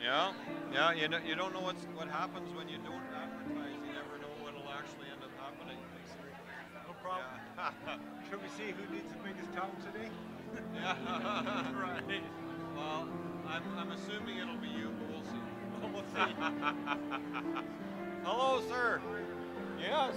Yeah, yeah. You don't know what happens when you don't advertise. You never know what'll actually end up happening. No problem. Yeah. Shall we see who needs the biggest town today? Yeah. Right. Well, I'm assuming it'll be you, but we'll see. We'll see. Hello, sir. Yes.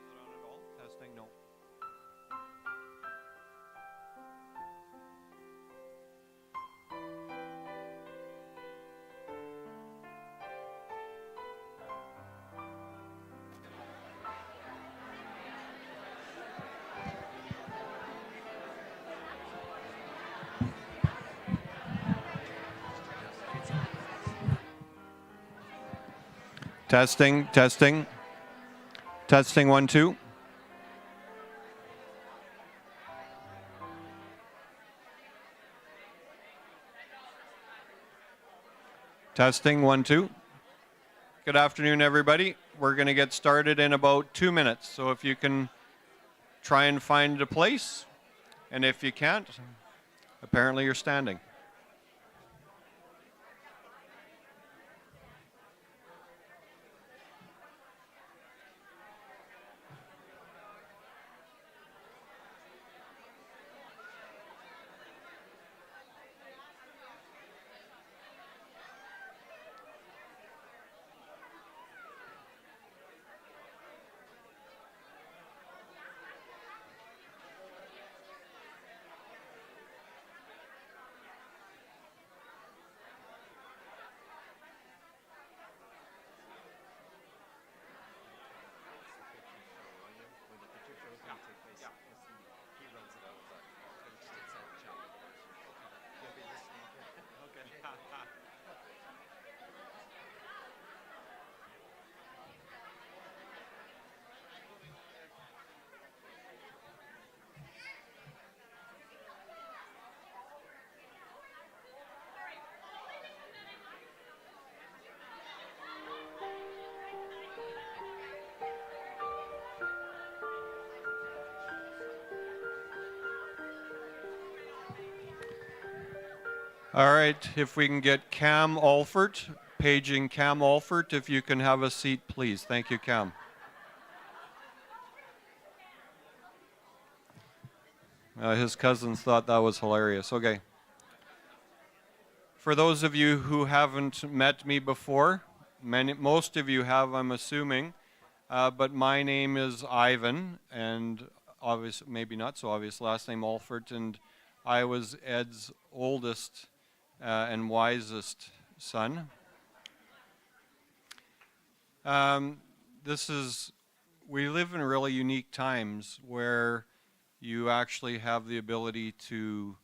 Is it on at all? Testing. No. Testing. Testing. Testing. 1 2. Testing. 1 2. Good afternoon, everybody. We're going to get started in about 2 minutes. So if you can try and find a place, and if you can't, apparently you're standing. All right, if we can get Cam Alford, paging Cam Alford, if you can have a seat, please. Thank you, Cam. His cousins thought that was hilarious. Okay. For those of you who haven't met me before, most of you have, I'm assuming, but my name is Ivan, and obvious, maybe not so obvious, last name Alford, and I was Ed's oldest and wisest son. This is, we live in really unique times where you actually have the ability to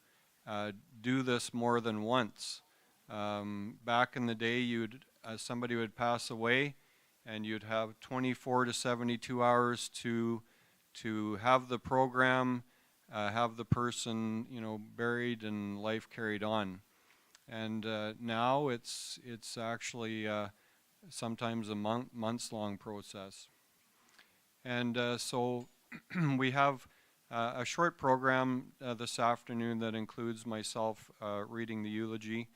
do this more than once. Back in the day, somebody would pass away, and you'd have 24 to 72 hours to have the program, have the person, buried and life carried on. And now it's actually sometimes a months-long process. And so we have a short program this afternoon that includes myself reading the eulogy,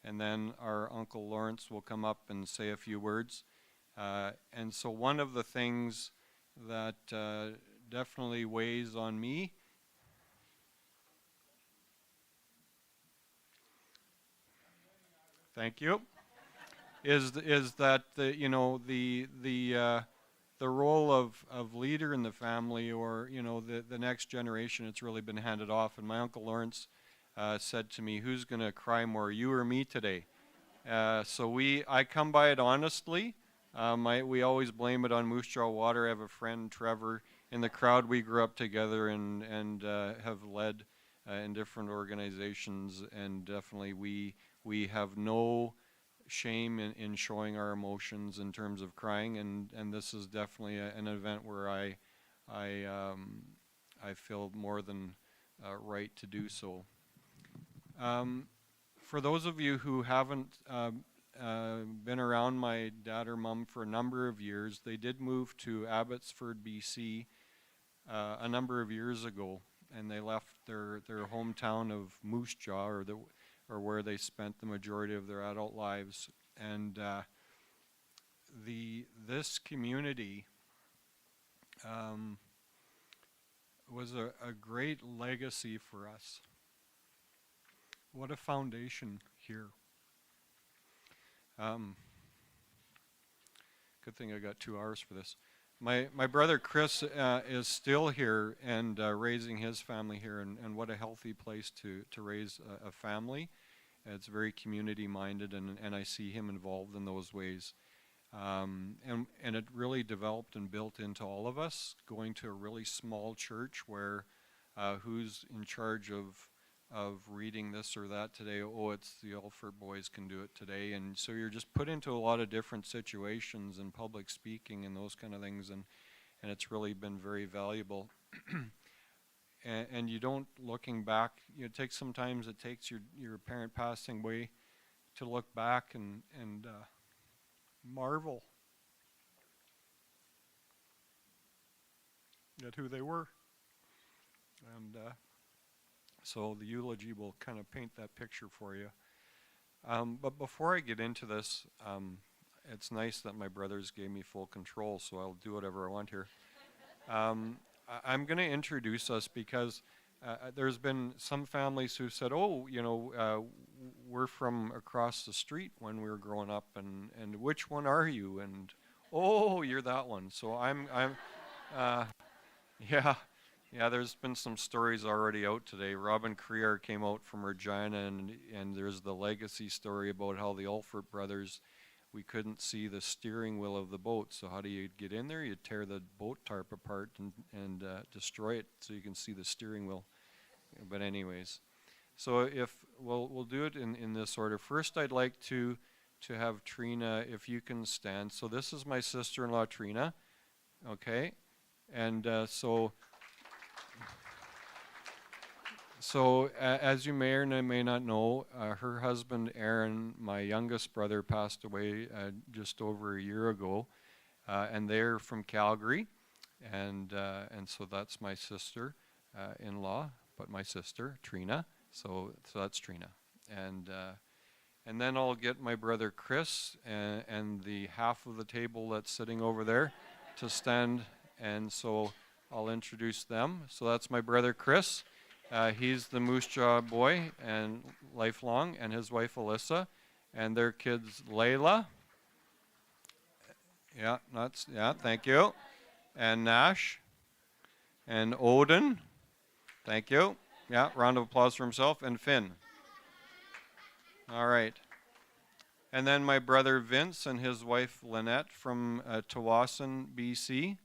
and then our Uncle Lawrence will come up and say a few words. And so one of the things that definitely weighs on me thank you, is that the role of leader in the family, or the next generation, it's really been handed off. And my Uncle Lawrence said to me, "Who's going to cry more, you or me today?" So I come by it honestly. We always blame it on Moose Jaw Water. I have a friend, Trevor, in the crowd. We grew up together and have led in different organizations, and definitely we have no shame in showing our emotions in terms of crying, and this is definitely an event where I feel more than right to do so. For those of you who haven't been around my dad or mom for a number of years, they did move to Abbotsford, BC a number of years ago, and they left their hometown of Moose Jaw, or where they spent the majority of their adult lives. And this community was a great legacy for us. What a foundation here. Good thing I got 2 hours for this. My brother Chris is still here and raising his family here, and what a healthy place to raise a family. It's very community minded, and I see him involved in those ways. And it really developed and built into all of us, going to a really small church where who's in charge of reading this or that today? Oh, it's the Alford boys can do it today. And so you're just put into a lot of different situations and public speaking and those kind of things, and it's really been very valuable. And you don't, looking back, it takes sometimes it takes your parent passing away to look back and marvel at who they were. And so the eulogy will kind of paint that picture for you. But before I get into this, it's nice that my brothers gave me full control, so I'll do whatever I want here. I'm going to introduce us because there's been some families who said, "Oh, we're from across the street when we were growing up, and which one are you?" And "Oh, you're that one." So yeah. Yeah, there's been some stories already out today. Robin Crear came out from Regina, and there's the legacy story about how the Alford brothers, we couldn't see the steering wheel of the boat. So how do you get in there? You tear the boat tarp apart and destroy it so you can see the steering wheel. But anyways, so if we'll do it in this order. First, I'd like to have Trina, if you can stand. So this is my sister-in-law, Trina. Okay, and So, as you may or may not know, her husband Aaron, my youngest brother, passed away just over a year ago, and they're from Calgary, and so that's my sister-in-law, but my sister Trina. So that's Trina, And then I'll get my brother Chris and the half of the table that's sitting over there to stand, and so I'll introduce them. So that's my brother Chris. He's the Moose Jaw boy and lifelong, and his wife Alyssa, and their kids Layla. Yeah, thank you. And Nash, and Odin. Thank you. Yeah, round of applause for himself, and Finn. All right. And then my brother Vince and his wife Lynette from Tawasin, BC.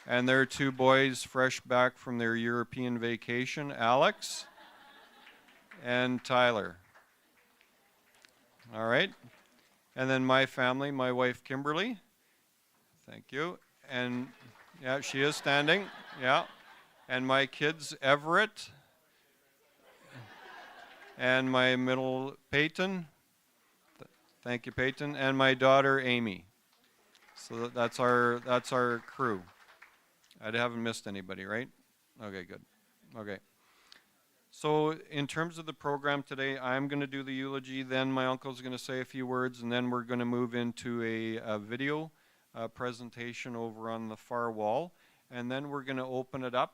And their two boys fresh back from their European vacation, Alex and Tyler. All right. And then my family, my wife Kimberly. Thank you. And yeah, she is standing. Yeah. And my kids Everett. And my middle Peyton. Thank you, Peyton. And my daughter Amy. So that's our crew. I haven't missed anybody, right? Okay, good. Okay. So in terms of the program today, I'm going to do the eulogy, then my uncle's going to say a few words, and then we're going to move into a video presentation over on the far wall, and then we're going to open it up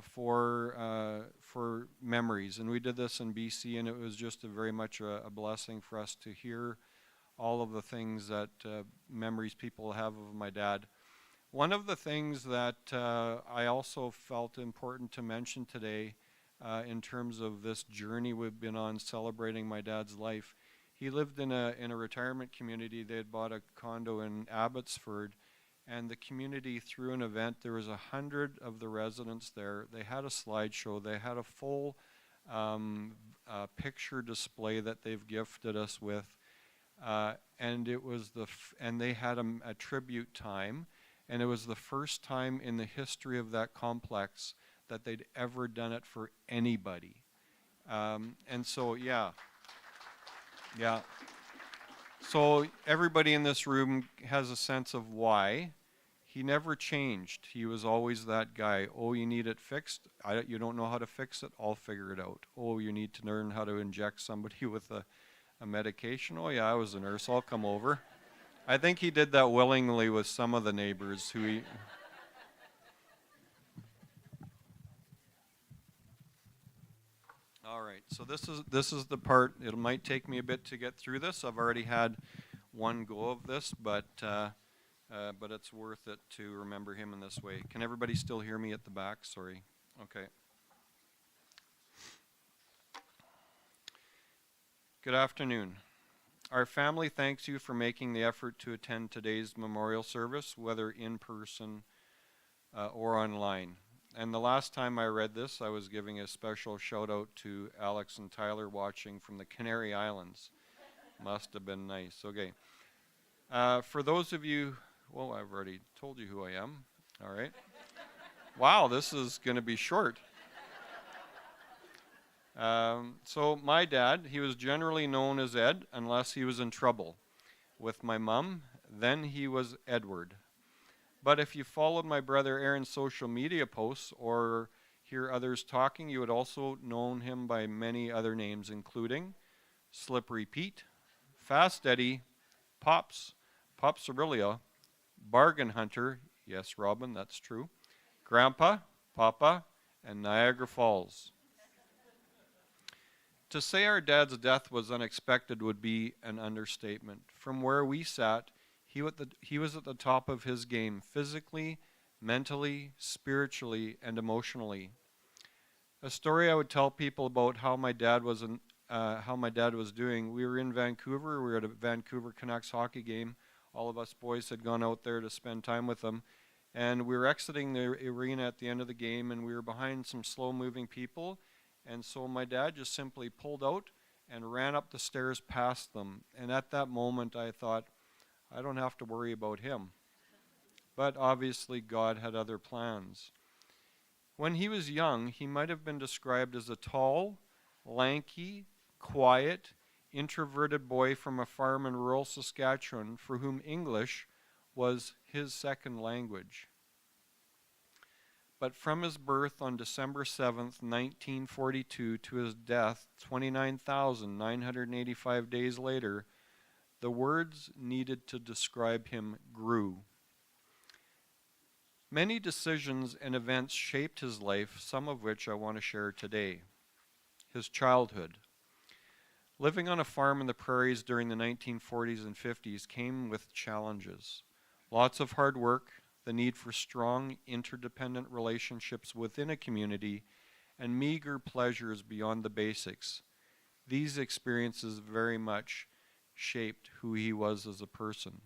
for memories. And we did this in BC, and it was just very much a blessing for us to hear all of the things that memories people have of my dad. One of the things that I also felt important to mention today in terms of this journey we've been on celebrating my dad's life, he lived in a retirement community. They had bought a condo in Abbotsford, and the community threw an event. There was 100 of the residents there. They had a slideshow. They had a full picture display that they've gifted us with, and it was and they had a tribute time. And it was the first time in the history of that complex that they'd ever done it for anybody. And so, yeah. So everybody in this room has a sense of why. He never changed. He was always that guy. Oh, you need it fixed? You don't know how to fix it? I'll figure it out. Oh, you need to learn how to inject somebody with a medication? Oh, yeah, I was a nurse. I'll come over. I think he did that willingly with some of the neighbors who he... All right, so this is the part. It might take me a bit to get through this. I've already had one go of this, but it's worth it to remember him in this way. Can everybody still hear me at the back? Sorry. Okay. Good afternoon. Our family thanks you for making the effort to attend today's memorial service, whether in person or online. And the last time I read this, I was giving a special shout out to Alex and Tyler watching from the Canary Islands. Must have been nice. Okay. For those of you, well, I've already told you who I am. All right. Wow, this is going to be short. So my dad, he was generally known as Ed unless he was in trouble. With my mom, then he was Edward. But if you followed my brother Aaron's social media posts or hear others talking, you would also know him by many other names, including Slippery Pete, Fast Eddie, Pops, Pops Aurelia, Bargain Hunter, yes, Robin, that's true, Grandpa, Papa, and Niagara Falls. To say our dad's death was unexpected would be an understatement. From where we sat, he was at the top of his game, physically, mentally, spiritually, and emotionally. A story I would tell people about how my dad was doing. We were in Vancouver. We were at a Vancouver Canucks hockey game. All of us boys had gone out there to spend time with them. And we were exiting the arena at the end of the game, and we were behind some slow-moving people. And so my dad just simply pulled out and ran up the stairs past them. And at that moment, I thought, I don't have to worry about him. But obviously, God had other plans. When he was young, he might have been described as a tall, lanky, quiet, introverted boy from a farm in rural Saskatchewan for whom English was his second language. But from his birth on December 7th, 1942, to his death 29,985 days later, the words needed to describe him grew. Many decisions and events shaped his life, some of which I want to share today. His childhood. Living on a farm in the prairies during the 1940s and 50s came with challenges. Lots of hard work, the need for strong, interdependent relationships within a community, and meager pleasures beyond the basics. These experiences very much shaped who he was as a person.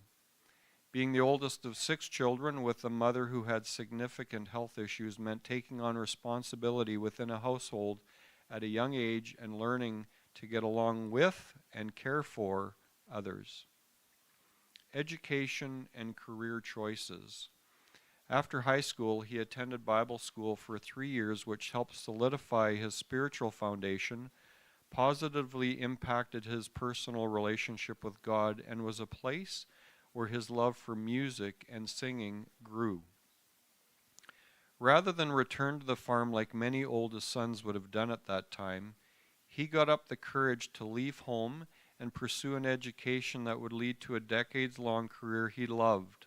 Being the oldest of 6 children with a mother who had significant health issues meant taking on responsibility within a household at a young age and learning to get along with and care for others. Education and career choices. After high school, he attended Bible school for 3 years, which helped solidify his spiritual foundation, positively impacted his personal relationship with God, and was a place where his love for music and singing grew. Rather than return to the farm like many oldest sons would have done at that time, he got up the courage to leave home and pursue an education that would lead to a decades-long career he loved,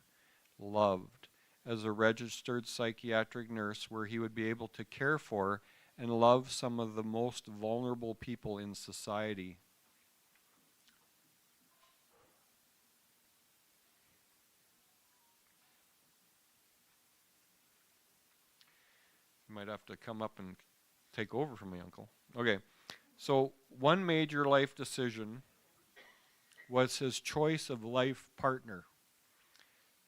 as a registered psychiatric nurse, where he would be able to care for and love some of the most vulnerable people in society. You might have to come up and take over from me, Uncle. Okay, so one major life decision was his choice of life partner.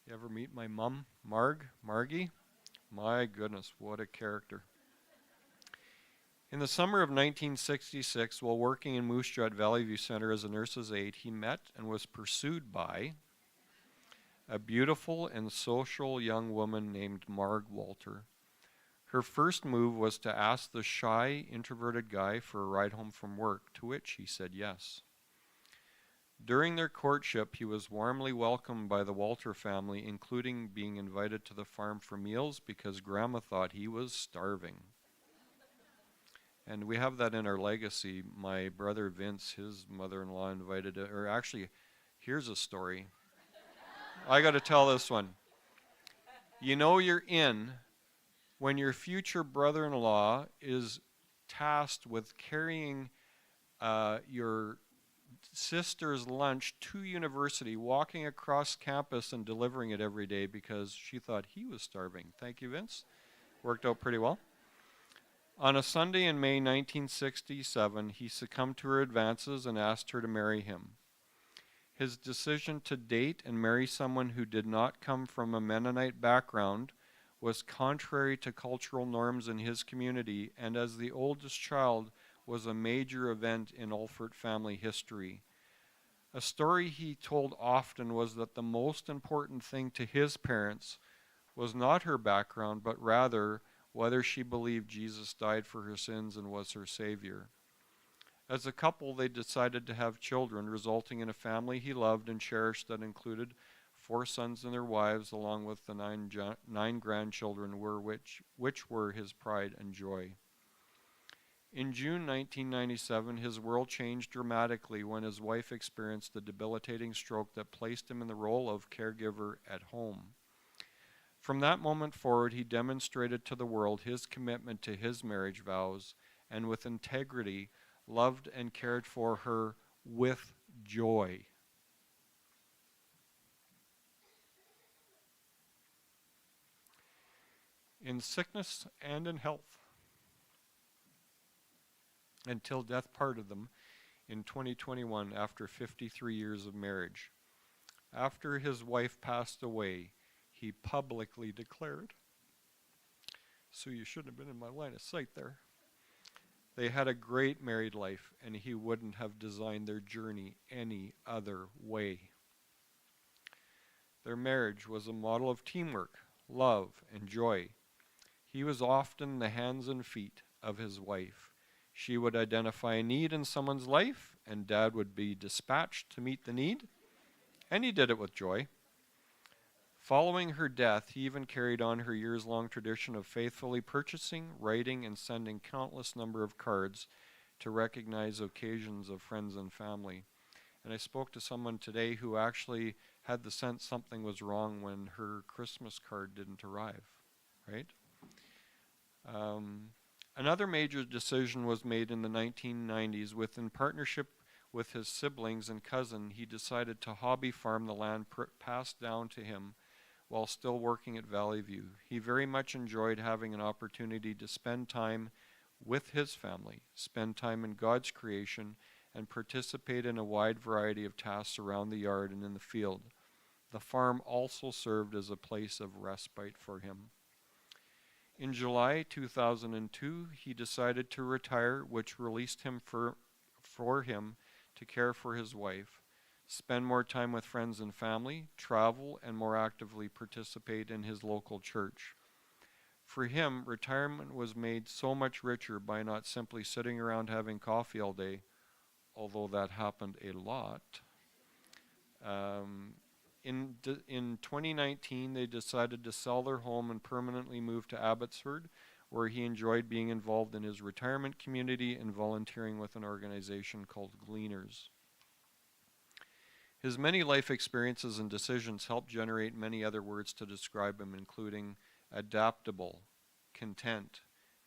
You ever meet my mom, Margie? My goodness, what a character. In the summer of 1966, while working in Moose Jaw at Valley View Center as a nurse's aide, he met and was pursued by a beautiful and social young woman named Marg Walter. Her first move was to ask the shy, introverted guy for a ride home from work, to which he said yes. During their courtship, he was warmly welcomed by the Walter family, including being invited to the farm for meals because Grandma thought he was starving. And we have that in our legacy. My brother Vince, his mother-in-law invited, or actually, here's a story. I got to tell this one. You know you're in when your future brother-in-law is tasked with carrying your sister's lunch to university, walking across campus and delivering it every day because she thought he was starving. Thank you, Vince. Worked out pretty well. On a Sunday in May 1967, he succumbed to her advances and asked her to marry him. His decision to date and marry someone who did not come from a Mennonite background was contrary to cultural norms in his community, and as the oldest child, was a major event in Alford family history. A story he told often was that the most important thing to his parents was not her background, but rather whether she believed Jesus died for her sins and was her Savior. As a couple, they decided to have children, resulting in a family he loved and cherished that included 4 sons and their wives, along with the 9 grandchildren, which were his pride and joy. In June 1997, his world changed dramatically when his wife experienced a debilitating stroke that placed him in the role of caregiver at home. From that moment forward, he demonstrated to the world his commitment to his marriage vows, and with integrity, loved and cared for her with joy. In sickness and in health, until death parted them in 2021 after 53 years of marriage. After his wife passed away, he publicly declared, so you shouldn't have been in my line of sight there. They had a great married life, and he wouldn't have designed their journey any other way. Their marriage was a model of teamwork, love, and joy. He was often the hands and feet of his wife. She would identify a need in someone's life, and Dad would be dispatched to meet the need, and he did it with joy. Following her death, he even carried on her years-long tradition of faithfully purchasing, writing, and sending countless number of cards to recognize occasions of friends and family. And I spoke to someone today who actually had the sense something was wrong when her Christmas card didn't arrive, right? Another major decision was made in the 1990s. In partnership with his siblings and cousin, he decided to hobby farm the land passed down to him while still working at Valley View. He very much enjoyed having an opportunity to spend time with his family, spend time in God's creation, and participate in a wide variety of tasks around the yard and in the field. The farm also served as a place of respite for him. In July 2002, he decided to retire, which released him for him to care for his wife, spend more time with friends and family, travel, and more actively participate in his local church. For him, retirement was made so much richer by not simply sitting around having coffee all day, although that happened a lot. In 2019, they decided to sell their home and permanently move to Abbotsford, where he enjoyed being involved in his retirement community and volunteering with an organization called Gleaners. His many life experiences and decisions helped generate many other words to describe him, including adaptable, content,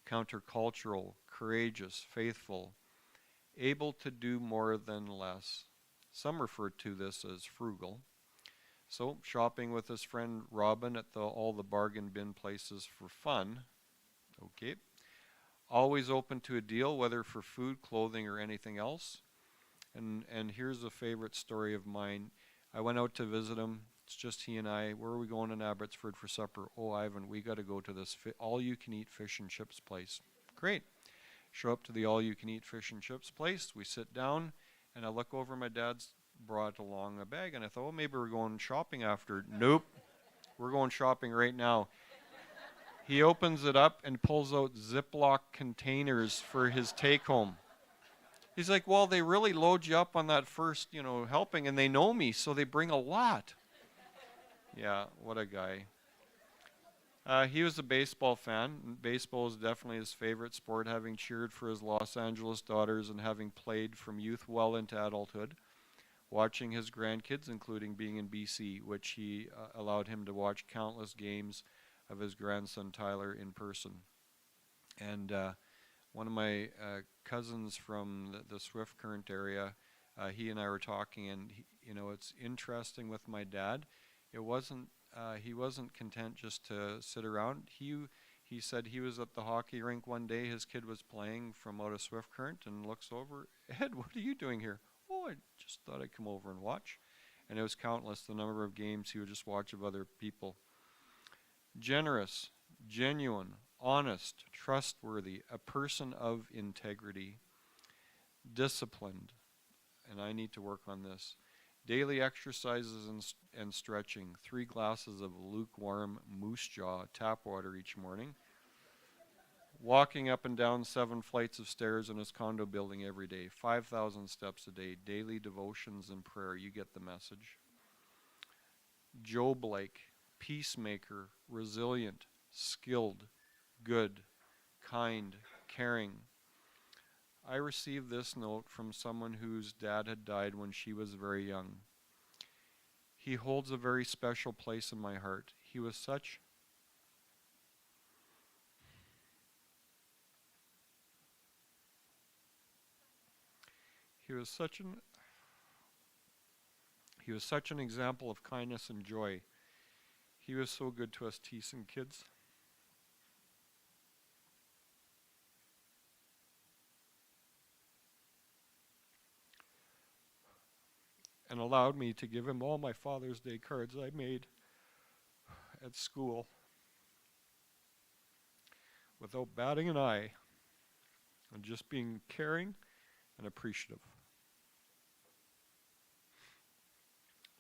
countercultural, courageous, faithful, able to do more than less. Some refer to this as frugal. So, shopping with his friend Robin at all the bargain bin places for fun. Okay. Always open to a deal, whether for food, clothing, or anything else. And here's a favorite story of mine. I went out to visit him. It's just he and I. Where are we going in Abbotsford for supper? Oh, Ivan, we got to go to this all-you-can-eat fish and chips place. Great. Show up to the all-you-can-eat fish and chips place. We sit down, and I look over. My dad's brought along a bag, and I thought, well, maybe we're going shopping after. Nope. We're going shopping right now. He opens it up and pulls out Ziploc containers for his take-home. He's like, well, they really load you up on that first, helping, and they know me, so they bring a lot. Yeah, what a guy. He was a baseball fan. Baseball is definitely his favorite sport, having cheered for his Los Angeles Dodgers and having played from youth well into adulthood, watching his grandkids, including being in BC, which he allowed him to watch countless games of his grandson Tyler in person. And one of my cousins from the Swift Current area, he and I were talking, and it's interesting with my dad. It wasn't he wasn't content just to sit around. He said he was at the hockey rink one day. His kid was playing from out of Swift Current and looks over. Ed, what are you doing here? Oh, I just thought I'd come over and watch. And it was countless the number of games he would just watch of other people. Generous, genuine, honest, trustworthy, a person of integrity, disciplined, and I need to work on this. Daily exercises and stretching, 3 glasses of lukewarm Moose Jaw tap water each morning, walking up and down 7 flights of stairs in his condo building every day, 5,000 steps a day, daily devotions and prayer. You get the message. Job-like, peacemaker, resilient, skilled, good, kind, caring. I received this note from someone whose dad had died when she was very young. He holds a very special place in my heart. He was such an example of kindness and joy. He was so good to us Thiessen kids. And allowed me to give him all my Father's Day cards I made at school without batting an eye, and just being caring and appreciative.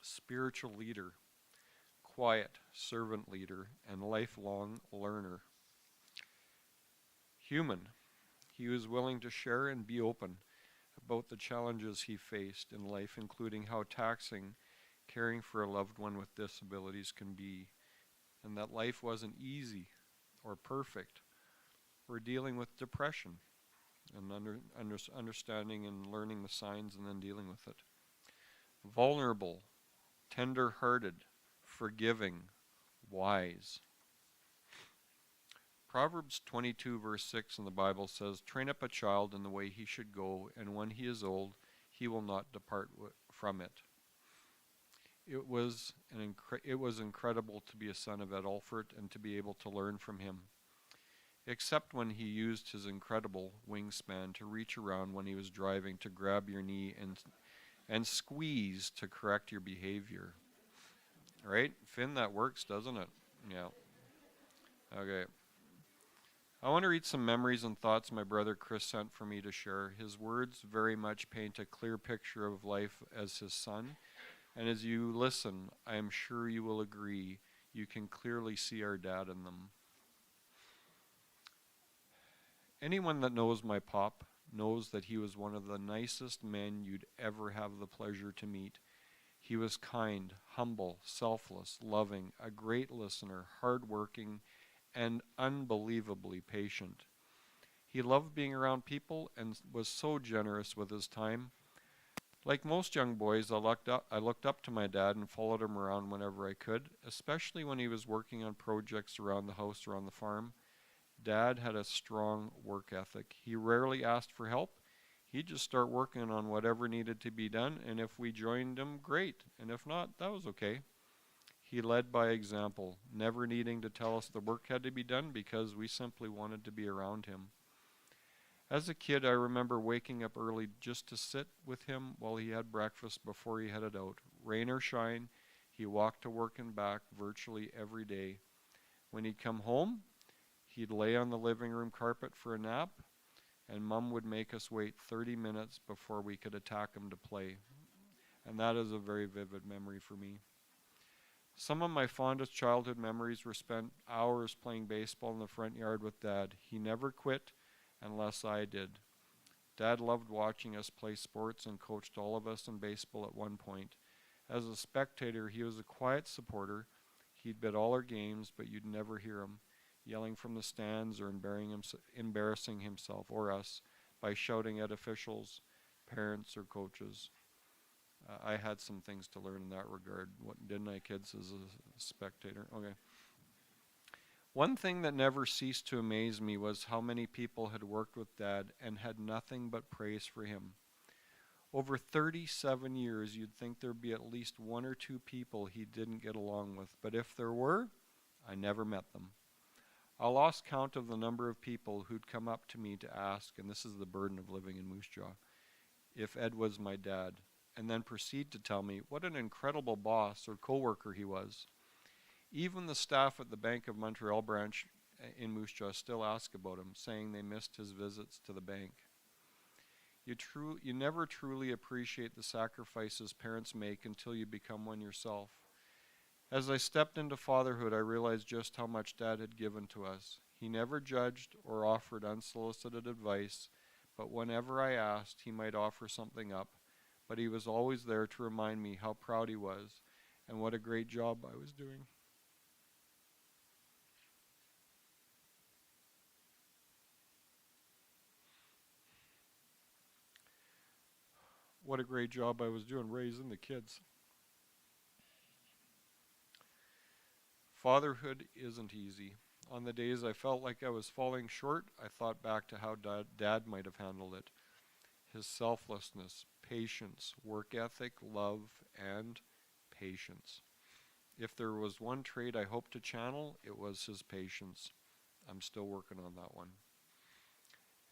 Spiritual leader, quiet servant leader, and lifelong learner. Human, he was willing to share and be open about the challenges he faced in life, including how taxing caring for a loved one with disabilities can be, and that life wasn't easy or perfect. We're dealing with depression and understanding and learning the signs and then dealing with it. Vulnerable, tender-hearted, forgiving, wise. Proverbs 22 verse 6 in the Bible says, "Train up a child in the way he should go, and when he is old, he will not depart from it." It was incredible to be a son of Ed Alford and to be able to learn from him, except when he used his incredible wingspan to reach around when he was driving to grab your knee and squeeze to correct your behavior. Right? Finn, that works, doesn't it? Yeah. Okay. I want to read some memories and thoughts my brother Chris sent for me to share. His words very much paint a clear picture of life as his son. And as you listen, I am sure you will agree, you can clearly see our dad in them. Anyone that knows my pop knows that he was one of the nicest men you'd ever have the pleasure to meet. He was kind, humble, selfless, loving, a great listener, hardworking, and unbelievably patient. He loved being around people and was so generous with his time. Like most young boys, I looked up to my dad and followed him around whenever I could, especially when he was working on projects around the house or on the farm. Dad had a strong work ethic. He rarely asked for help. He'd just start working on whatever needed to be done, and if we joined him, great, and if not, that was okay. He led by example, never needing to tell us the work had to be done because we simply wanted to be around him. As a kid, I remember waking up early just to sit with him while he had breakfast before he headed out. Rain or shine, he walked to work and back virtually every day. When he'd come home, he'd lay on the living room carpet for a nap, and Mom would make us wait 30 minutes before we could attack him to play. And that is a very vivid memory for me. Some of my fondest childhood memories were spent hours playing baseball in the front yard with Dad. He never quit unless I did. Dad loved watching us play sports and coached all of us in baseball at one point. As a spectator, he was a quiet supporter. He'd bet all our games, but you'd never hear him yelling from the stands or embarrassing himself or us by shouting at officials, parents, or coaches. I had some things to learn in that regard, didn't I, kids, as a spectator? Okay. One thing that never ceased to amaze me was how many people had worked with Dad and had nothing but praise for him. Over 37 years, you'd think there'd be at least one or two people he didn't get along with, but if there were, I never met them. I lost count of the number of people who'd come up to me to ask, and this is the burden of living in Moose Jaw, if Ed was my dad, and then proceed to tell me what an incredible boss or coworker he was. Even the staff at the Bank of Montreal branch in Moose Jaw still ask about him, saying they missed his visits to the bank. You never truly appreciate the sacrifices parents make until you become one yourself. As I stepped into fatherhood, I realized just how much Dad had given to us. He never judged or offered unsolicited advice, but whenever I asked, he might offer something up. But he was always there to remind me how proud he was and what a great job I was doing. What a great job I was doing raising the kids. Fatherhood isn't easy. On the days I felt like I was falling short, I thought back to how Dad might have handled it. His selflessness, patience, work ethic, love, and patience. If there was one trait I hoped to channel, it was his patience. I'm still working on that one.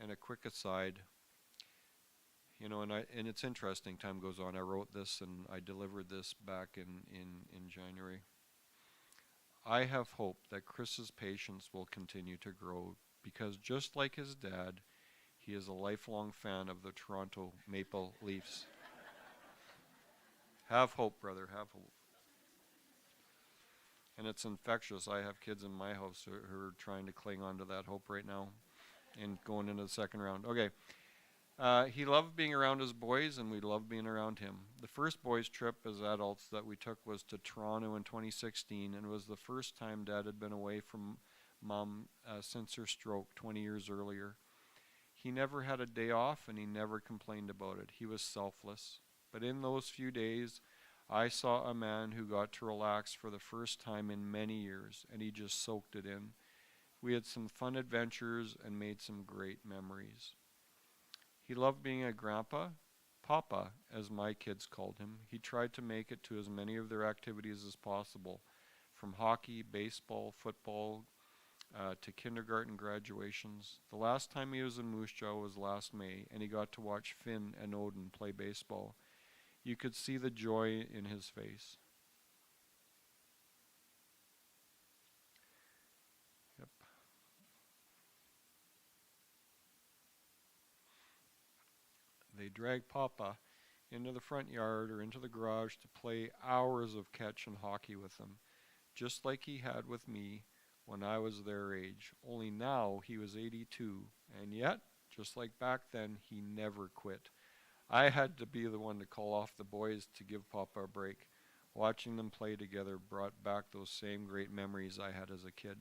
And a quick aside, and it's interesting, time goes on. I wrote this and I delivered this back in January. I have hope that Chris's patience will continue to grow because just like his dad, he is a lifelong fan of the Toronto Maple Leafs. Have hope, brother, have hope. And it's infectious. I have kids in my house who are trying to cling on to that hope right now and going into the second round. Okay. He loved being around his boys, and we loved being around him. The first boys' trip as adults that we took was to Toronto in 2016, and it was the first time Dad had been away from Mom since her stroke 20 years earlier. He never had a day off, and he never complained about it. He was selfless. But in those few days, I saw a man who got to relax for the first time in many years, and he just soaked it in. We had some fun adventures and made some great memories. He loved being a grandpa, Papa, as my kids called him. He tried to make it to as many of their activities as possible, from hockey, baseball, football, to kindergarten graduations. The last time he was in Moose Jaw was last May, and he got to watch Finn and Odin play baseball. You could see the joy in his face. Yep. They dragged Papa into the front yard or into the garage to play hours of catch and hockey with them, just like he had with me when I was their age. Only now he was 82, and yet, just like back then, he never quit. I had to be the one to call off the boys to give Papa a break. Watching them play together brought back those same great memories I had as a kid.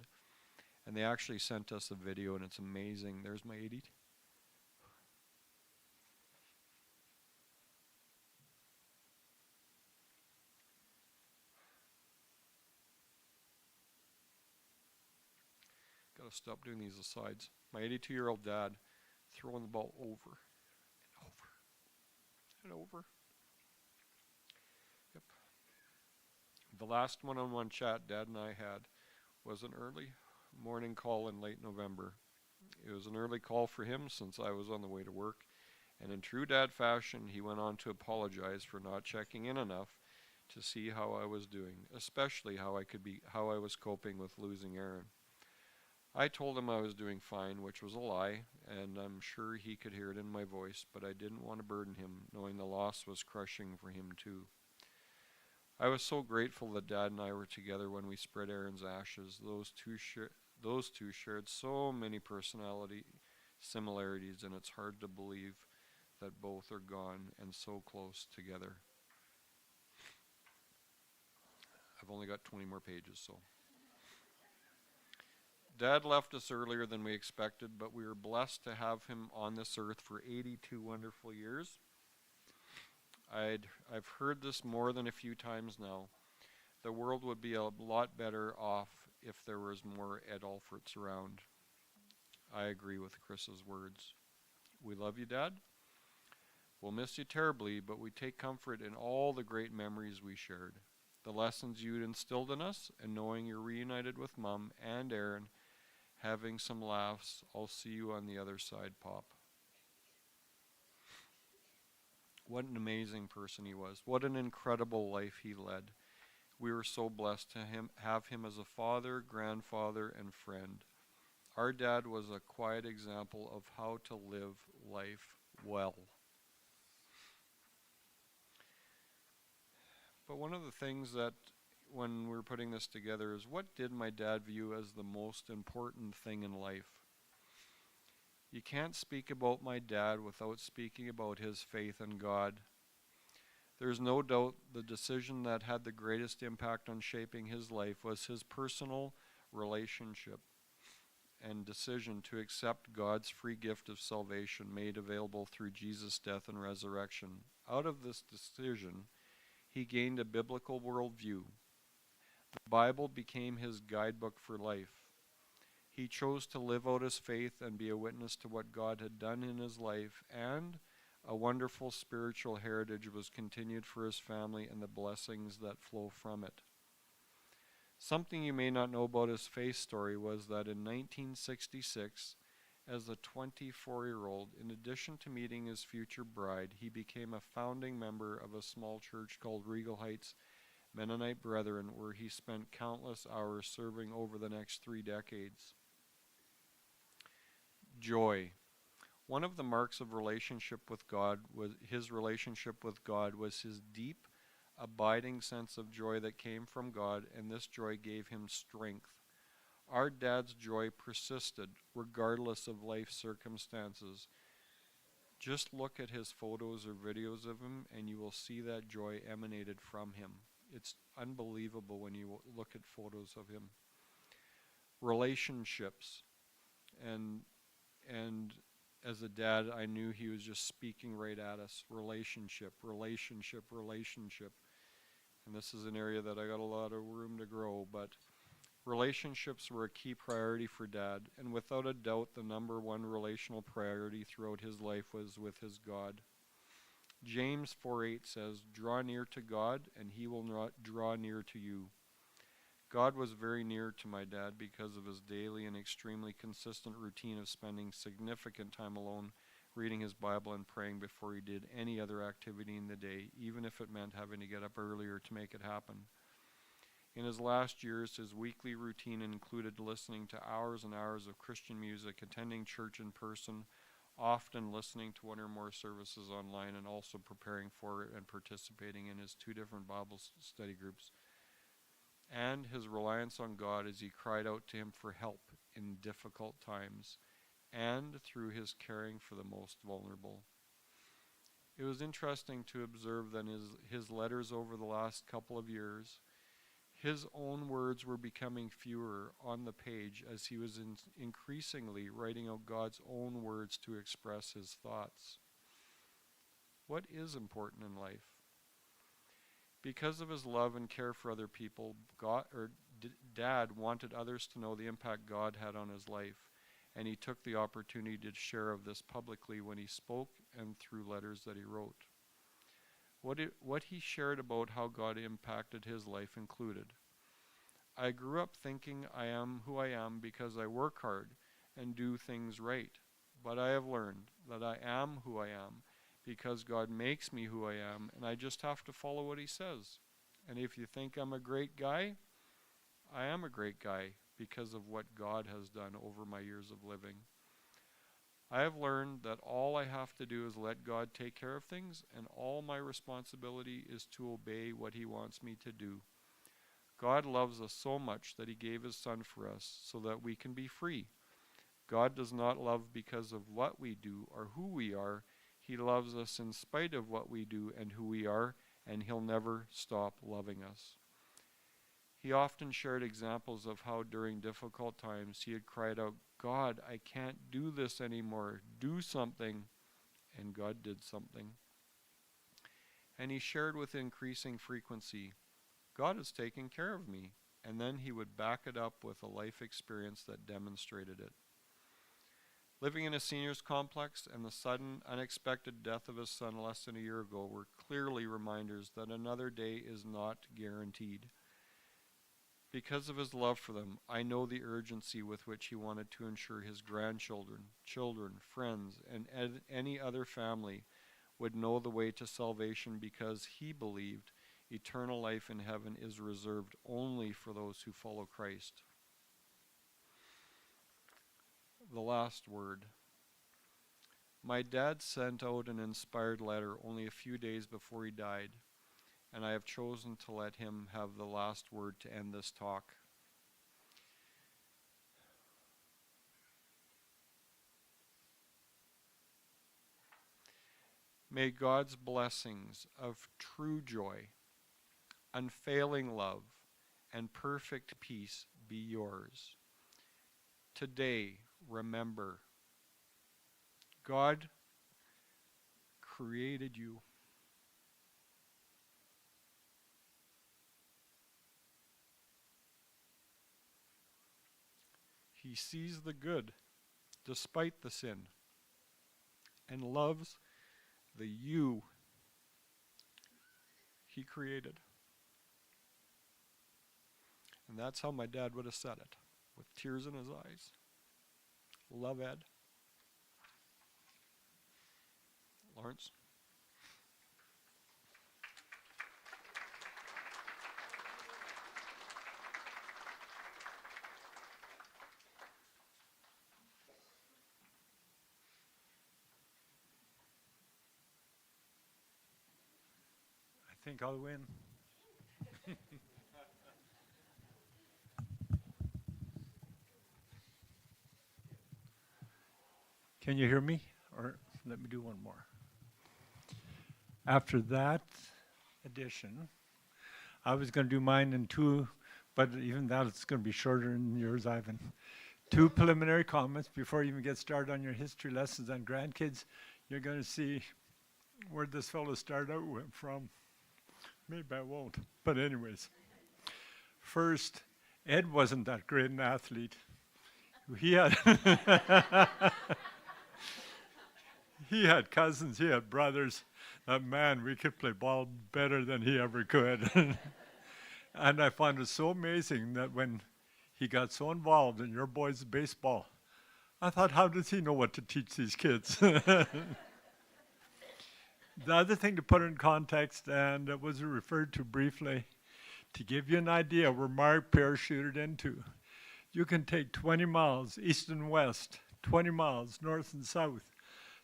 And they actually sent us a video, and it's amazing. There's my 80. Gotta stop doing these asides. My 82-year-old dad throwing the ball over and over and over. Yep. The last one-on-one chat Dad and I had was an early morning call in late November. It was an early call for him since I was on the way to work, and in true Dad fashion, he went on to apologize for not checking in enough to see how I was doing, especially how I was coping with losing Aaron. I told him I was doing fine, which was a lie, and I'm sure he could hear it in my voice, but I didn't want to burden him, knowing the loss was crushing for him too. I was so grateful that Dad and I were together when we spread Aaron's ashes. Those two shared so many personality similarities, and it's hard to believe that both are gone and so close together. I've only got 20 more pages, so. Dad left us earlier than we expected, but we were blessed to have him on this earth for 82 wonderful years. I've heard this more than a few times now. The world would be a lot better off if there was more Ed Alferts around. I agree with Chris's words. We love you, Dad. We'll miss you terribly, but we take comfort in all the great memories we shared. The lessons you instilled in us, and knowing you're reunited with Mom and Aaron, having some laughs. I'll see you on the other side, Pop. What an amazing person he was. What an incredible life he led. We were so blessed to have him as a father, grandfather, and friend. Our dad was a quiet example of how to live life well. But one of the things that when we're putting this together is, what did my dad view as the most important thing in life? You can't speak about my dad without speaking about his faith in God. There's no doubt the decision that had the greatest impact on shaping his life was his personal relationship and decision to accept God's free gift of salvation made available through Jesus' death and resurrection. Out of this decision, he gained a biblical worldview. The Bible became his guidebook for life. He chose to live out his faith and be a witness to what God had done in his life, and a wonderful spiritual heritage was continued for his family and the blessings that flow from it. Something you may not know about his faith story was that in 1966, as a 24-year-old, in addition to meeting his future bride, he became a founding member of a small church called Regal Heights Mennonite Brethren, where he spent countless hours serving over the next 3 decades. Joy. One of the marks of relationship with God was his deep, abiding sense of joy that came from God, and this joy gave him strength. Our dad's joy persisted regardless of life circumstances. Just look at his photos or videos of him, and you will see that joy emanated from him. It's unbelievable when you look at photos of him. Relationships, and as a dad, I knew he was just speaking right at us. Relationship, relationship, relationship. And this is an area that I got a lot of room to grow, but relationships were a key priority for Dad, and without a doubt, the number one relational priority throughout his life was with his God. James 4:8 says, "Draw near to God, and he will not draw near to you." God was very near to my dad because of his daily and extremely consistent routine of spending significant time alone, reading his Bible and praying before he did any other activity in the day, even if it meant having to get up earlier to make it happen. In his last years, his weekly routine included listening to hours and hours of Christian music, attending church in person, often listening to one or more services online, and also preparing for and participating in his 2 different Bible study groups. And his reliance on God as he cried out to him for help in difficult times, and through his caring for the most vulnerable. It was interesting to observe that his letters over the last couple of years, his own words were becoming fewer on the page as he was increasingly writing out God's own words to express his thoughts. What is important in life? Because of his love and care for other people, Dad wanted others to know the impact God had on his life, and he took the opportunity to share of this publicly when he spoke and through letters that he wrote. What he shared about how God impacted his life included: "I grew up thinking I am who I am because I work hard and do things right, but I have learned that I am who I am because God makes me who I am, and I just have to follow what he says. And if you think I'm a great guy, I am a great guy because of what God has done over my years of living. I have learned that all I have to do is let God take care of things, and all my responsibility is to obey what he wants me to do. God loves us so much that he gave his son for us so that we can be free. God does not love because of what we do or who we are. He loves us in spite of what we do and who we are, and he'll never stop loving us." He often shared examples of how during difficult times he had cried out, "God, I can't do this anymore. Do something." And God did something. And he shared with increasing frequency, "God is taking care of me." And then he would back it up with a life experience that demonstrated it. Living in a seniors complex and the sudden, unexpected death of his son less than a year ago were clearly reminders that another day is not guaranteed. Because of his love for them, I know the urgency with which he wanted to ensure his grandchildren, children, friends, and any other family would know the way to salvation, because he believed eternal life in heaven is reserved only for those who follow Christ. The last word. My dad sent out an inspired letter only a few days before he died, and I have chosen to let him have the last word to end this talk. May God's blessings of true joy, unfailing love, and perfect peace be yours. Today, remember, God created you. He sees the good despite the sin and loves the you he created. And that's how my dad would have said it, with tears in his eyes. Love, Ed. Lawrence? I think I'll win. Can you hear me? Or Let me do one more. After that edition, I was going to do mine in two, but even that it's going to be shorter than yours, Ivan. Two preliminary comments before you even get started on your history lessons on grandkids. You're going to see where this fellow started out from. Maybe I won't, but anyways. First, Ed wasn't that great an athlete. He had he had cousins, he had brothers. Man, we could play ball better than he ever could. And I found it so amazing that when he got so involved in your boys' baseball, I thought, how does he know what to teach these kids? The other thing to put in context, and it was referred to briefly, to give you an idea where Mark parachuted into. You can take 20 miles east and west, 20 miles north and south.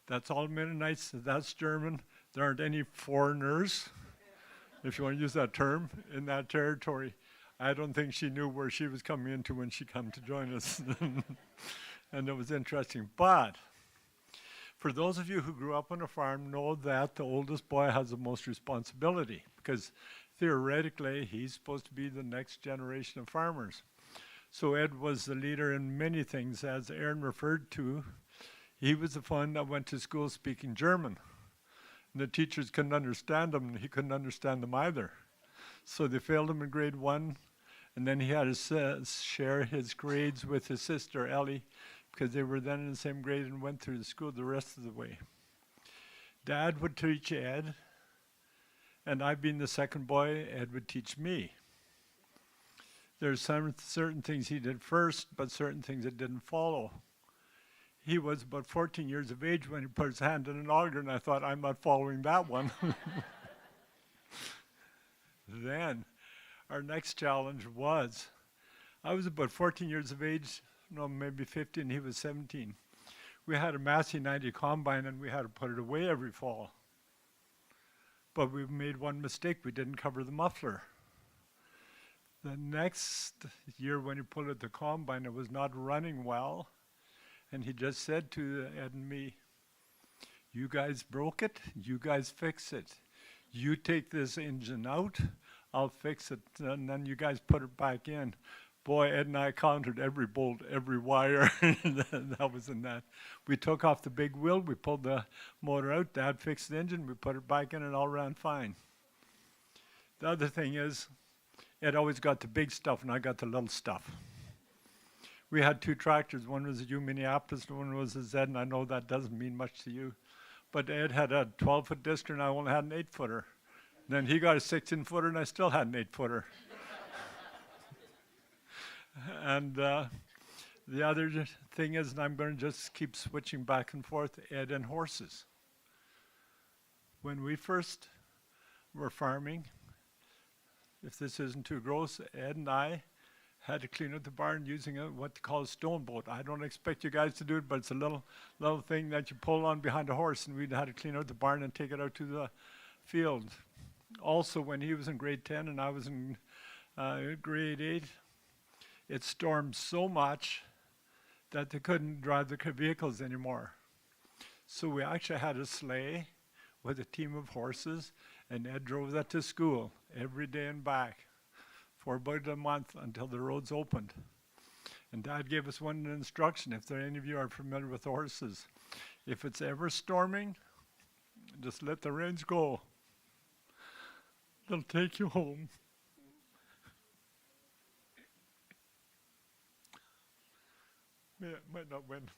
That's all Mennonites, that's German. There aren't any foreigners, if you want to use that term, in that territory. I don't think she knew where she was coming into when she came to join us. And it was interesting. But for those of you who grew up on a farm, know that the oldest boy has the most responsibility, because theoretically, he's supposed to be the next generation of farmers. So Ed was the leader in many things. As Aaron referred to, he was the one that went to school speaking German. And the teachers couldn't understand him, and he couldn't understand them either. So they failed him in grade 1, and then he had to share his grades with his sister, Ellie, because they were then in the same grade and went through the school the rest of the way. Dad would teach Ed, and I being the second boy, Ed would teach me. There's some certain things he did first, but certain things that didn't follow. He was about 14 years of age when he put his hand in an auger, and I thought, I'm not following that one. Then, our next challenge was, I was about 14 years of age, no, maybe 15, he was 17. We had a Massey 90 combine, and we had to put it away every fall. But we made one mistake, we didn't cover the muffler. The next year when he pulled out the combine, it was not running well. And he just said to Ed and me, you guys broke it, you guys fix it. You take this engine out, I'll fix it, and then you guys put it back in. Boy, Ed and I counted every bolt, every wire, that was in that. We took off the big wheel, we pulled the motor out, Dad fixed the engine, we put it back in, and it all ran fine. The other thing is, Ed always got the big stuff, and I got the little stuff. We had two tractors. One was a U Minneapolis, and one was a Z, and I know that doesn't mean much to you. But Ed had a 12-foot disc, and I only had an 8-footer. Then he got a 16-footer, and I still had an 8-footer. And the other thing is, and I'm going to just keep switching back and forth, Ed and horses. When we first were farming, if this isn't too gross, Ed and I had to clean out the barn using what they call a stone boat. I don't expect you guys to do it, but it's a little thing that you pull on behind a horse, and we'd had to clean out the barn and take it out to the field. Also, when he was in grade 10 and I was in grade 8, it stormed so much that they couldn't drive the vehicles anymore. So we actually had a sleigh with a team of horses, and Ed drove that to school every day and back for about a month until the roads opened. And Dad gave us one instruction, if any of you are familiar with horses. If it's ever storming, just let the reins go. They'll take you home. Yeah, might not win.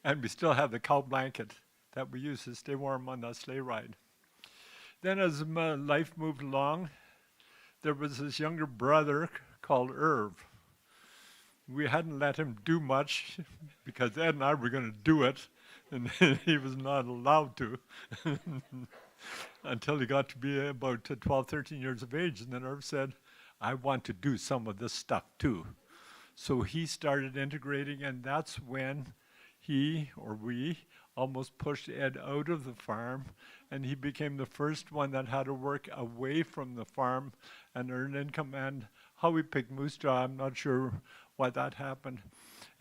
And we still have the cow blanket that we use to stay warm on that sleigh ride. Then as my life moved along, there was this younger brother called Irv. We hadn't let him do much because Ed and I were going to do it, and he was not allowed to until he got to be about 12, 13 years of age. And then Irv said, I want to do some of this stuff too. So he started integrating, and that's when he, or we, almost pushed Ed out of the farm, and he became the first one that had to work away from the farm and earn income. And how we picked moose jaw, I'm not sure why that happened.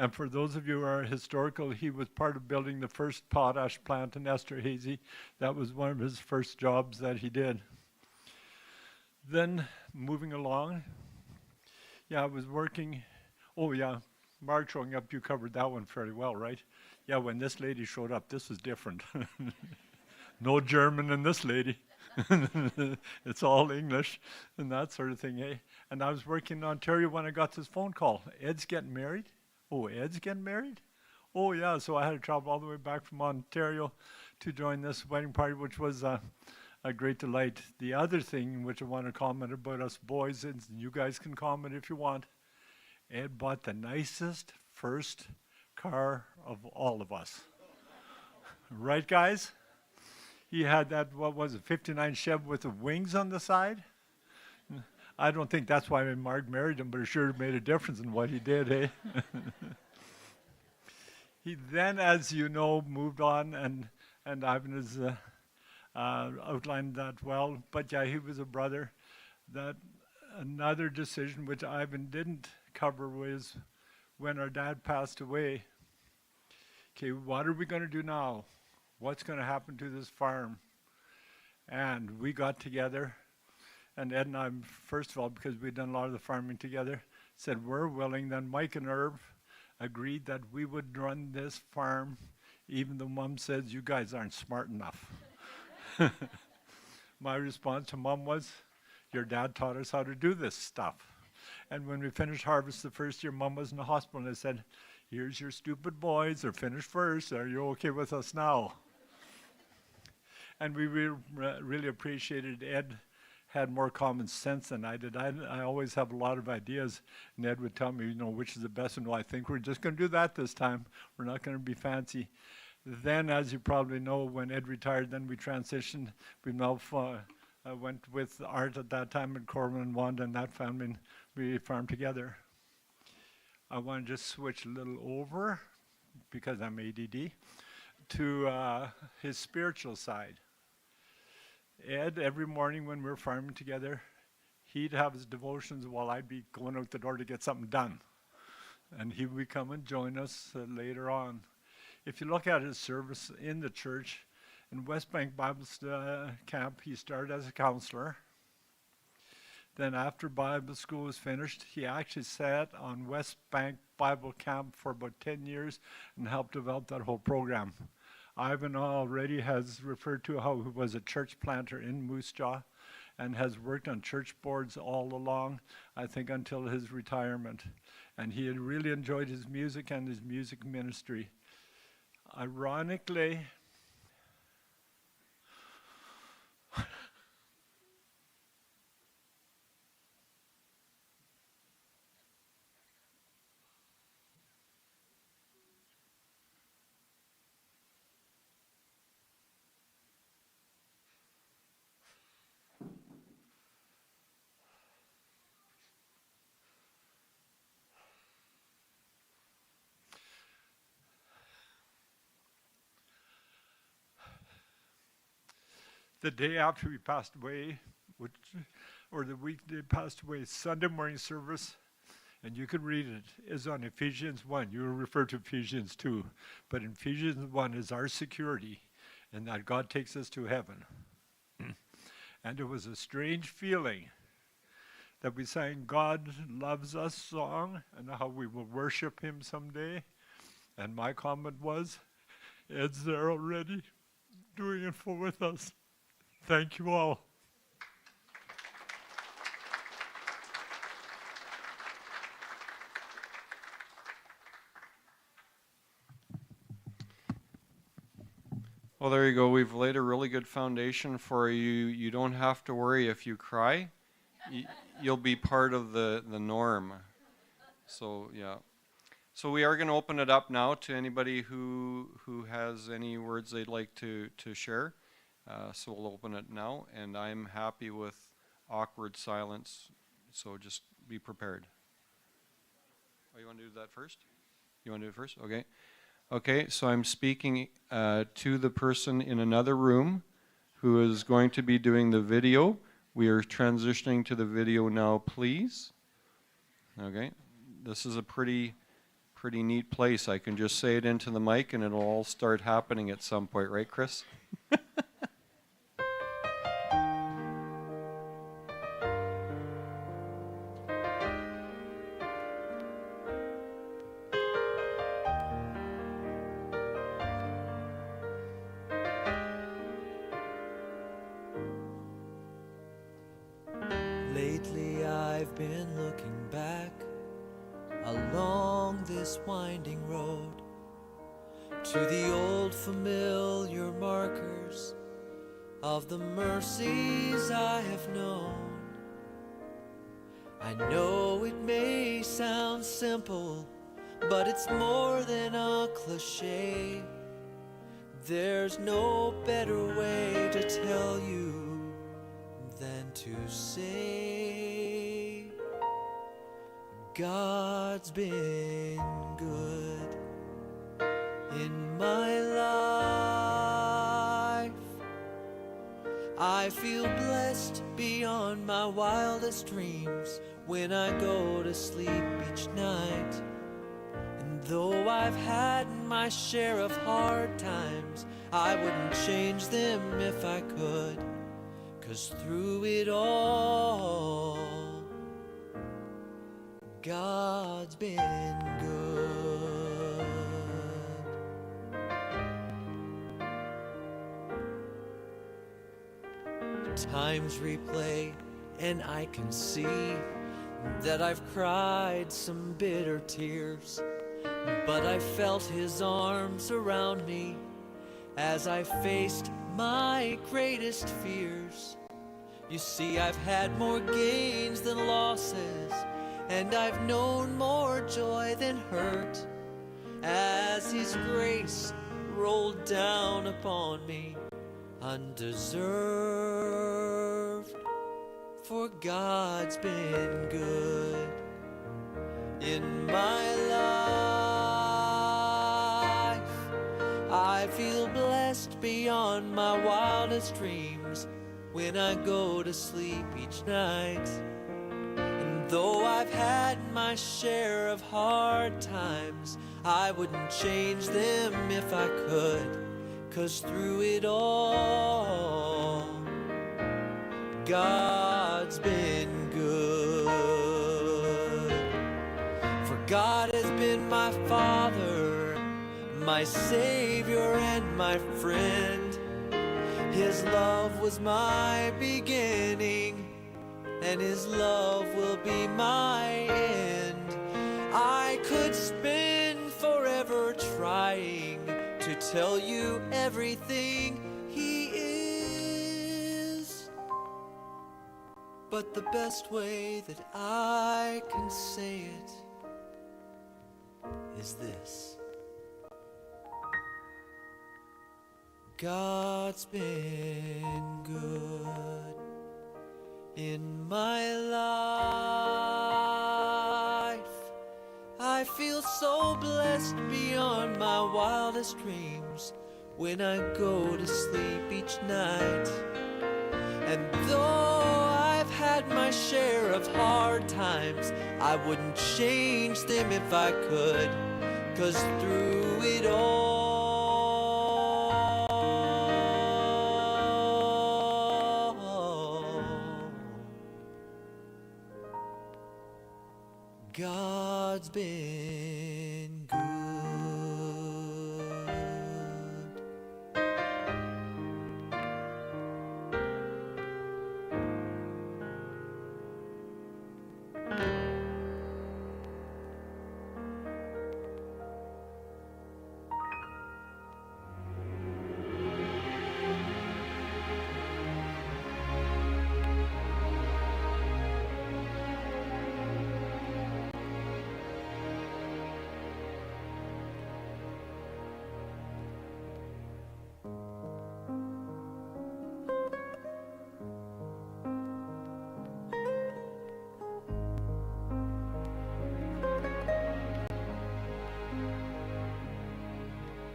And for those of you who are historical, he was part of building the first potash plant in Esterhazy. That was one of his first jobs that he did. Then, moving along, I was working, Mark showing up, you covered that one fairly well, right? Yeah, when this lady showed up, this was different. No German in this lady. It's all English and that sort of thing, eh? And I was working in Ontario when I got this phone call. Ed's getting married? Oh, Ed's getting married? Oh, yeah, so I had to travel all the way back from Ontario to join this wedding party, which was a great delight. The other thing which I want to comment about us boys, and you guys can comment if you want, Ed bought the nicest first car of all of us. Right, guys? He had that, 59 Chev with the wings on the side? I don't think that's why Mark married him, but it sure made a difference in what he did, eh? He then, as you know, moved on, and Ivan has outlined that well. But yeah, he was a brother. That another decision which Ivan didn't cover was when our dad passed away. Okay, what are we going to do now? What's going to happen to this farm? And we got together, and Ed and I, first of all, because we'd done a lot of the farming together, said we're willing. Then Mike and Irv agreed that we would run this farm, even though Mom says you guys aren't smart enough. My response to Mom was, your dad taught us how to do this stuff. And when we finished harvest the first year, Mom was in the hospital, and I said, here's your stupid boys, they're finished first, are you okay with us now? And we really appreciated Ed had more common sense than I did. I always have a lot of ideas, and Ed would tell me, which is the best, and I think we're just going to do that this time. We're not going to be fancy. Then, as you probably know, when Ed retired, then we transitioned. We now went with Art at that time, and Corbin and Wanda and that family, and we farmed together. I want to just switch a little over, because I'm ADD, to his spiritual side. Ed, every morning when we were farming together, he'd have his devotions while I'd be going out the door to get something done. And he would come and join us later on. If you look at his service in the church, in West Bank Bible Camp, he started as a counselor. Then after Bible school was finished, he actually sat on West Bank Bible Camp for about 10 years and helped develop that whole program. Ivan already has referred to how he was a church planter in Moose Jaw and has worked on church boards all along, I think until his retirement. And he had really enjoyed his music and his music ministry. Ironically, the day after he passed away, or the week they passed away, Sunday morning service, and you can read it, is on Ephesians 1. You refer to Ephesians 2, but in Ephesians 1 is our security, and that God takes us to heaven. And it was a strange feeling that we sang God Loves Us song, and how we will worship him someday. And my comment was, Ed's there already, doing it with us. Thank you all. Well, there you go. We've laid a really good foundation for you. You don't have to worry if you cry. You'll be part of the norm. So, yeah. So we are going to open it up now to anybody who has any words they'd like to share. So we'll open it now, and I'm happy with awkward silence, so just be prepared. Oh, you want to do that first? You want to do it first? Okay. Okay, so I'm speaking to the person in another room who is going to be doing the video. We are transitioning to the video now, please. Okay. This is a pretty pretty neat place. I can just say it into the mic and it'll all start happening at some point, right, Chris? Lately I've been looking back along this winding road to the old familiar markers of the mercies I have known. I know it may sound simple, but it's more than a cliche. There's no better way to tell you than to say God's been good in my life. I feel blessed beyond my wildest dreams when I go to sleep each night. And though I've had my share of hard times, I wouldn't change them if I could. 'Cause through it all, God's been good. Times replay and I can see that I've cried some bitter tears, but I felt His arms around me as I faced my greatest fears. You see, I've had more gains than losses, and I've known more joy than hurt, as His grace rolled down upon me undeserved. For God's been good in my life. I feel blessed beyond my wildest dreams when I go to sleep each night. And though I've had my share of hard times, I wouldn't change them if I could. 'Cause through it all, God's been good. For God has been my Father, my Savior and my friend. His love was my beginning, and His love will be my end. I could spend forever trying to tell you everything He is, but the best way that I can say it is this: God's been good in my life. I feel so blessed beyond my wildest dreams when I go to sleep each night. And though I've had my share of hard times, I wouldn't change them if I could. 'Cause through it all, God's been good.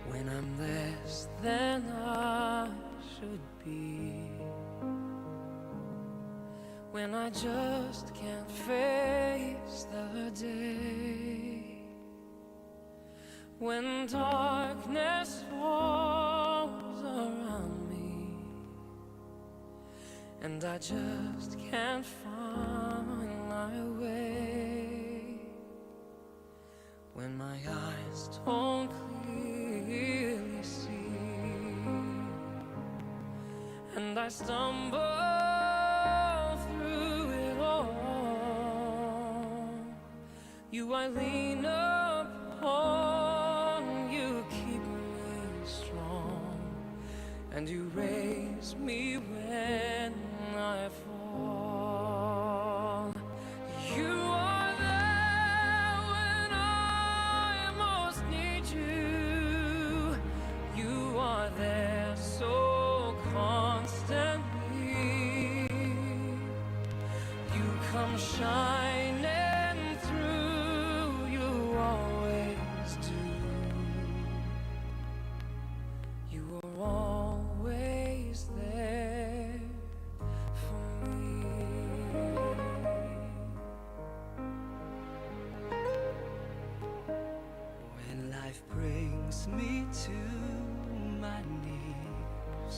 When I'm less than I should be, when I just can't face the day, when darkness falls around me, and I just can't find my way, when my eyes don't clearly see, and I stumble through it all, you I lean upon, you keep me strong, and you raise me when I fall. You are there when I most need you. You are there so constantly. You come shining through, you always do. You are always there for me. When life brings me to my knees,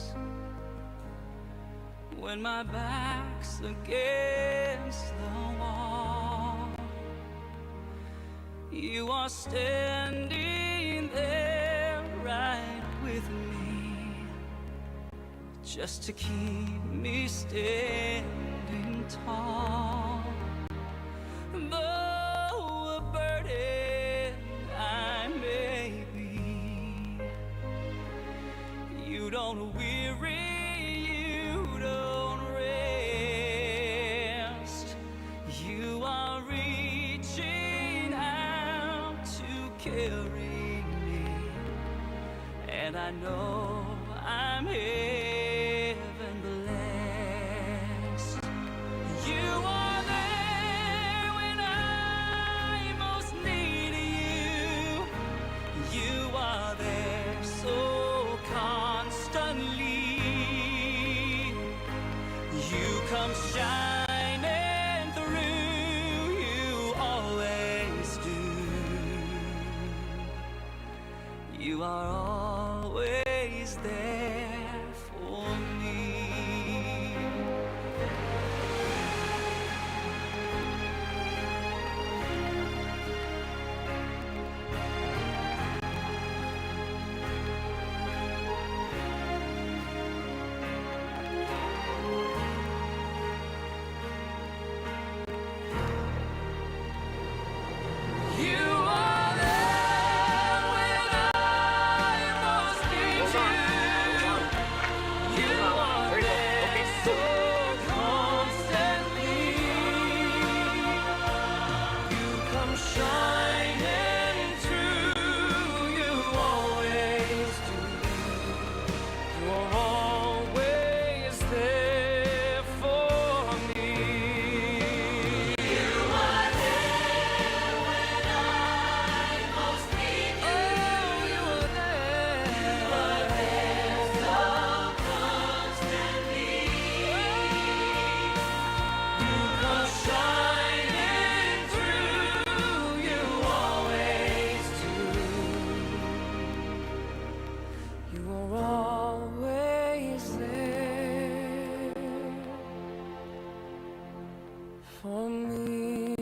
when my back's against the wall, you are standing there right with me, just to keep me standing tall. Though a burden I may be, you don't weary, you don't rest. You are reaching out to carry me, and I know I'm heaven blessed. You are there when I most need you. You are there so constantly. You come shining through, you always do. You are always there for me. You are there when I most need you. You are there so constantly. You come shining through, you always do. You are always there for me. You are there when I most need you. Oh, you are there. You are there so constantly. You come shining through, you always do. You are always there for me.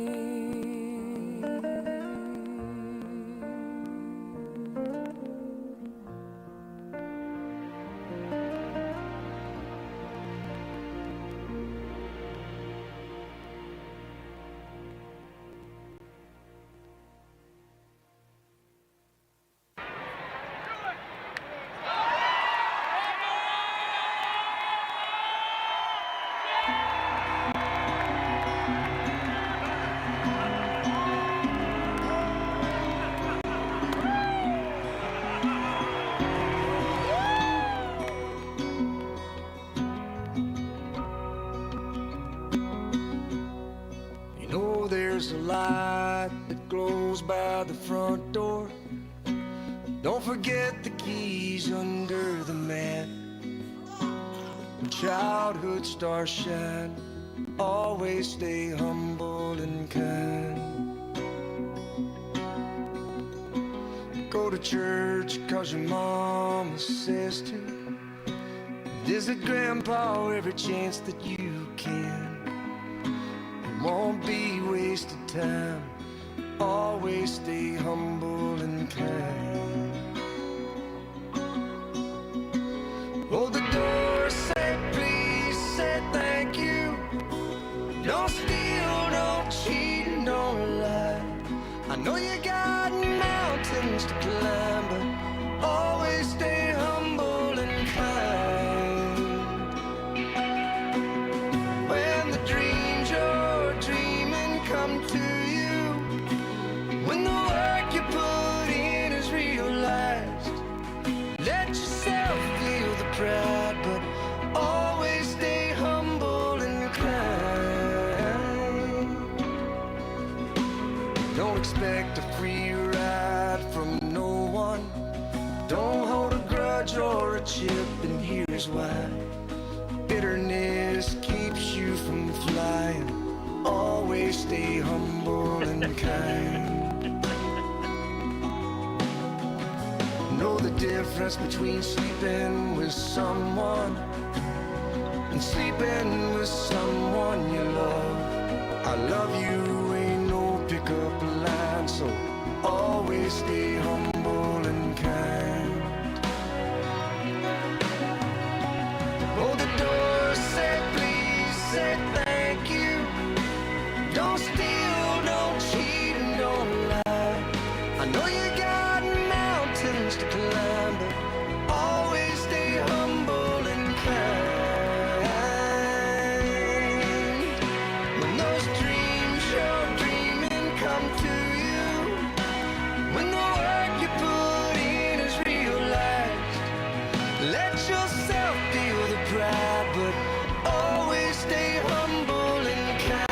You know there's a light that glows by the front door. Don't forget the keys under the mat. When childhood stars shine, always stay humble and kind. Go to to church 'cause your mama says to. Visit grandpa every chance that you can. It won't be wasted time. Always stay humble and kind. Hold the door, say please, say thank you. Don't steal, don't cheat, and don't lie. I know you got mountains to climb, but always stay humble and kind. When the dreams you're dreaming come to you, when the work you put in is realized, let yourself feel the pride, but always stay humble and kind. Don't expect a free ride from no one. Don't hold a grudge or a chip, and here's why. Bitterness keeps you from flying. Always stay humble and kind. Know the difference between sleeping with someone and sleeping with someone you love. I love you ain't no pickup line, so always stay humble and kind. Hold the door, say please, say thank you. Don't steal, don't cheat, and don't lie. I know you got mountains to climb, but always stay humble and kind. When those dreams you're dreaming come to you, when the work you put in is realized, let yourself feel the pride, but always stay humble and kind.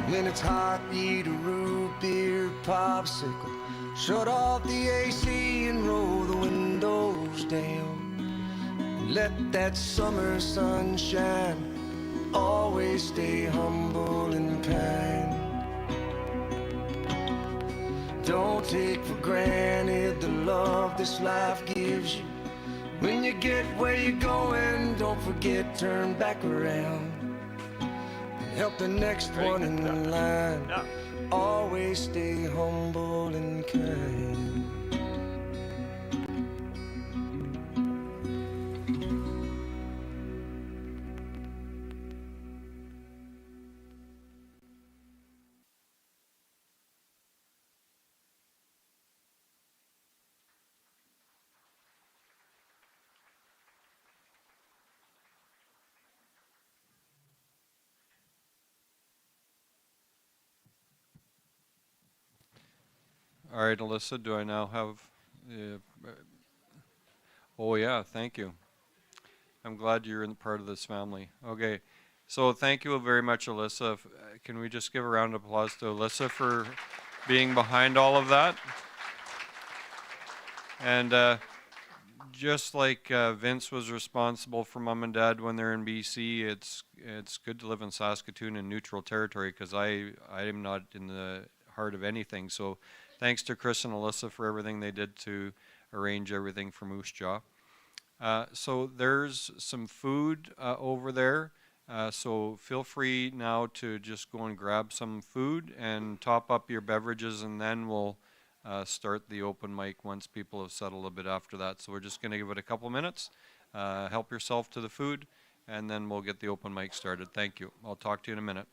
When it's hot, eat a root beer popsicle. Shut off the AC and roll the windows down. Let that summer sun shine. Always stay humble and kind. Don't take for granted the love this life gives you. When you get where you're going, don't forget, turn back around. Help the next one in line. Always stay humble and kind. All right, Alyssa, do I now have... oh, yeah, thank you. I'm glad you're in part of this family. Okay, so thank you very much, Alyssa. Can we just give a round of applause to Alyssa for being behind all of that? And just like Vince was responsible for Mom and Dad when they're in BC, it's good to live in Saskatoon in neutral territory, because I am not in the heart of anything. So thanks to Chris and Alyssa for everything they did to arrange everything for Moose Jaw. So there's some food over there. So feel free now to just go and grab some food and top up your beverages, and then we'll start the open mic once people have settled a bit after that. So we're just going to give it a couple minutes. Help yourself to the food, and then we'll get the open mic started. Thank you. I'll talk to you in a minute.